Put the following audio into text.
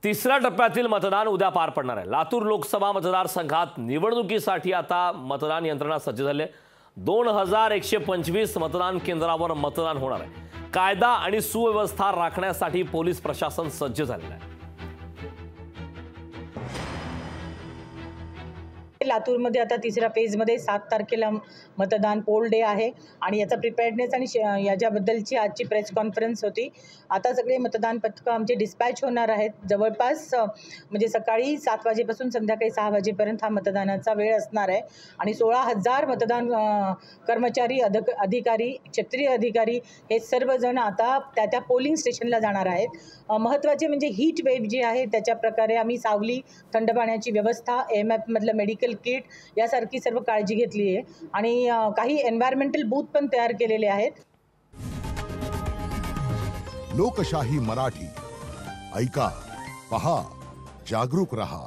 तिसऱ्या टप्प्यातील मतदान उद्या पार पडणार आहे। लातूर लोकसभा मतदारसंघात निवडणुकीसाठी आता मतदान यंत्रणा सज्ज झाली आहे। 2125 मतदान केंद्रावर मतदान होणार आहे। कायदा आणि सुव्यवस्था राखण्यासाठी पोलीस प्रशासन सज्ज झालेलं आहे। लातूरमध्ये आता तिसऱ्या फेजमध्ये 7 तारखेला मतदान पोल डे आहे आणि याचा प्रिपेअर्डनेस आणि याच्याबद्दलची आजची प्रेस कॉन्फरन्स होती। आता सगळे मतदान पथकं आमचे डिस्पॅच होणार आहेत। जवळपास म्हणजे सकाळी 7 वाजेपासून संध्याकाळी 6 वाजेपर्यंत हा मतदानाचा वेळ असणार आहे आणि 16,000 मतदान कर्मचारी, अधिकारी, क्षेत्रीय अधिकारी हे सर्वजण आता त्या पोलिंग स्टेशनला जाणार आहेत। महत्त्वाचे म्हणजे हीट वेव्ह जी आहे त्याच्या प्रकारे आम्ही सावली, थंड पाण्याची व्यवस्था, AMF मधलं मेडिकल किट यासारखी सर्व काळजी घेतली आहे आणि काही एन्व्हायरमेंटल बूथ पण तयार केलेले आहेत। लोकशाही मराठी ऐका, पहा, जागरूक रहा।